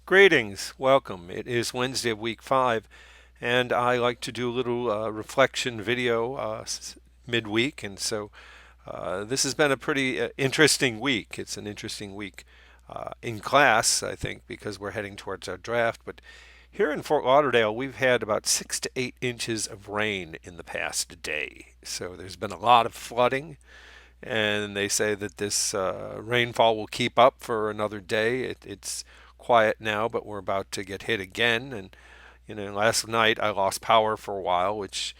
Greetings, welcome. It is Wednesday of week 5, and I like to do a little reflection video midweek. And so this has been a pretty interesting week. It's an interesting week in class, I think, because we're heading towards our draft. But here in Fort Lauderdale, we've had about 6 to 8 inches of rain in the past day. So there's been a lot of flooding, and they say that this rainfall will keep up for another day. It's quiet now, but we're about to get hit again. And last night I lost power for a while, which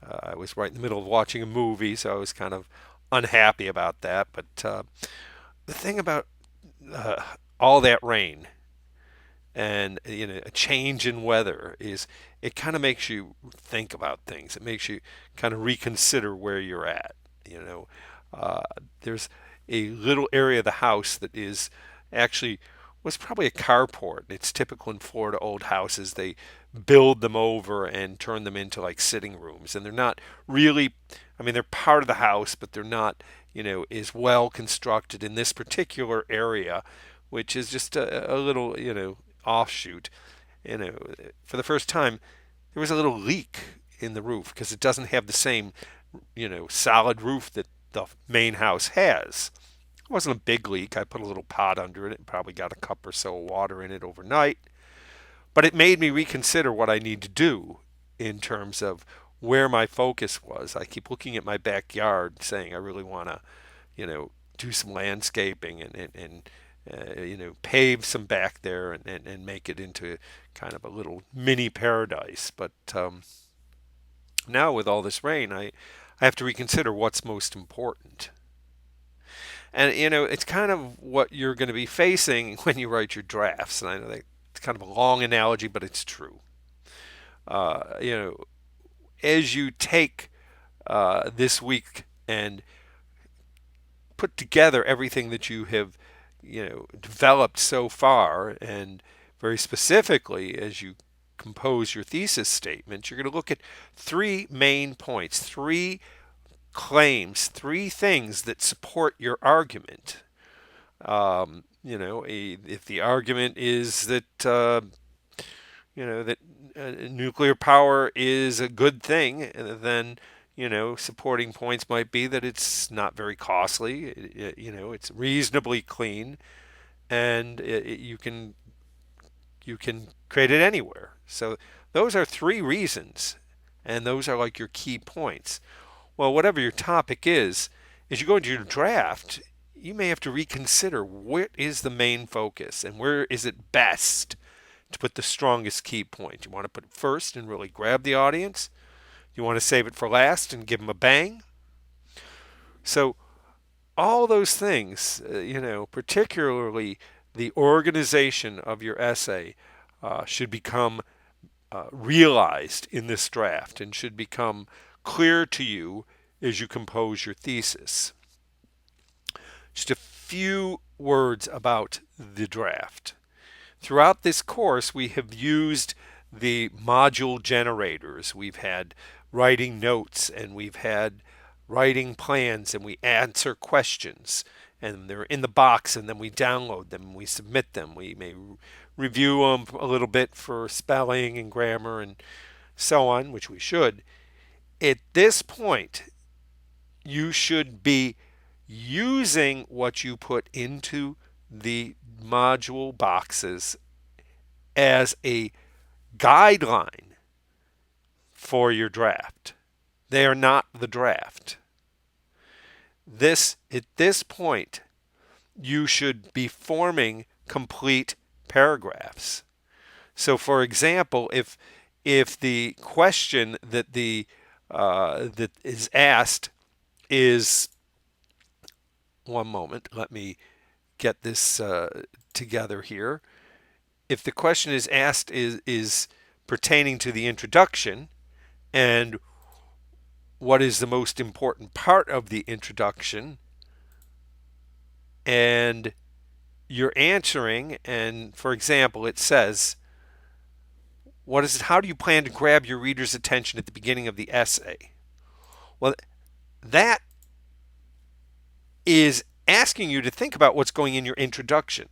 I was right in the middle of watching a movie, so I was kind of unhappy about that. But the thing about uh, all that rain and a change in weather is it kind of makes you think about things. It makes you kind of reconsider where you're at. You know, uh, there's a little area of the house that is actually was probably a carport. It's typical in Florida old houses. They build them over and turn them into like sitting rooms, and they're not really. I mean, they're part of the house, but they're not, as well constructed in this particular area, which is just a little, offshoot. For the first time, there was a little leak in the roof because it doesn't have the same, solid roof that the main house has. It wasn't a big leak. I put a little pot under it and probably got a cup or so of water in it overnight. But it made me reconsider what I need to do in terms of where my focus was. I keep looking at my backyard saying I really want to, do some landscaping and pave some back there and make it into kind of a little mini paradise. But now with all this rain, I have to reconsider what's most important. And it's kind of what you're going to be facing when you write your drafts. And I know that it's kind of a long analogy, but it's true. Uh, you know, as you take this week and put together everything that you have, developed so far, and very specifically as you compose your thesis statement, you're going to look at three main points, three claims, three things that support your argument. If the argument is that that nuclear power is a good thing, then supporting points might be that it's not very costly. It's reasonably clean, and you can create it anywhere. So those are three reasons, and those are like your key points. Well, whatever your topic is, as you go into your draft, you may have to reconsider what is the main focus and where is it best to put the strongest key point. You want to put it first and really grab the audience. You want to save it for last and give them a bang. So all those things, particularly the organization of your essay, should become realized in this draft and should become clear to you as you compose your thesis. Just a few words about the draft. Throughout this course, we have used the module generators. We've had writing notes and we've had writing plans, and we answer questions, and they're in the box, and then we download them and we submit them. We may review them a little bit for spelling and grammar and so on, which we should. At this point, you should be using what you put into the module boxes as a guideline for your draft. They are not the draft. At this point, you should be forming complete paragraphs. So, for example, if the question that is asked is, one moment, let me get this together here. If the question is asked is pertaining to the introduction and what is the most important part of the introduction, and you're answering, and for example, it says, what is it? How do you plan to grab your reader's attention at the beginning of the essay? Well, that is asking you to think about what's going in your introduction.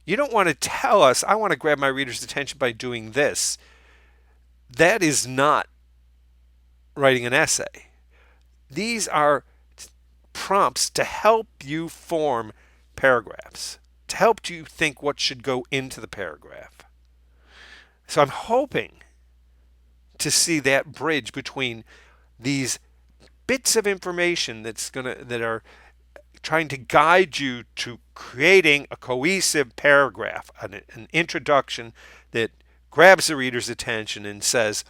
You don't want to tell us, I want to grab my reader's attention by doing this. That is not writing an essay. These are prompts to help you form paragraphs, to help you think what should go into the paragraph. So I'm hoping to see that bridge between these bits of information that are trying to guide you to creating a cohesive paragraph, an introduction that grabs the reader's attention and says,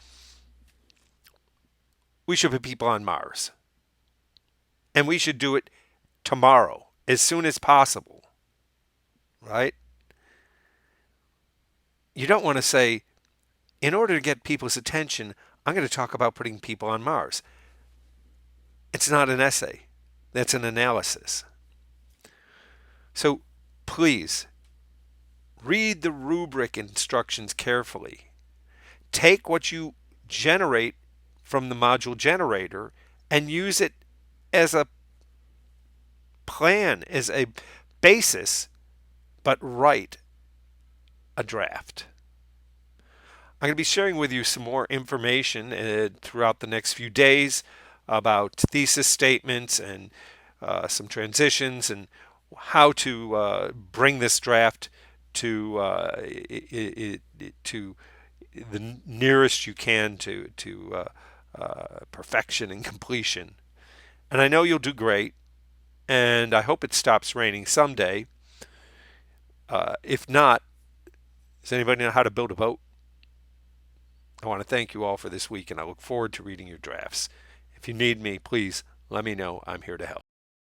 we should put people on Mars. And we should do it tomorrow, as soon as possible. Right? You don't want to say, in order to get people's attention, I'm going to talk about putting people on Mars. It's not an essay. That's an analysis. So please read the rubric instructions carefully. Take what you generate from the module generator and use it as a plan, as a basis, but write a draft. I'm going to be sharing with you some more information throughout the next few days about thesis statements and some transitions and how to bring this draft to the nearest you can to perfection and completion. And I know you'll do great, and I hope it stops raining someday. If not, does anybody know how to build a boat? I want to thank you all for this week, and I look forward to reading your drafts. If you need me, please let me know. I'm here to help.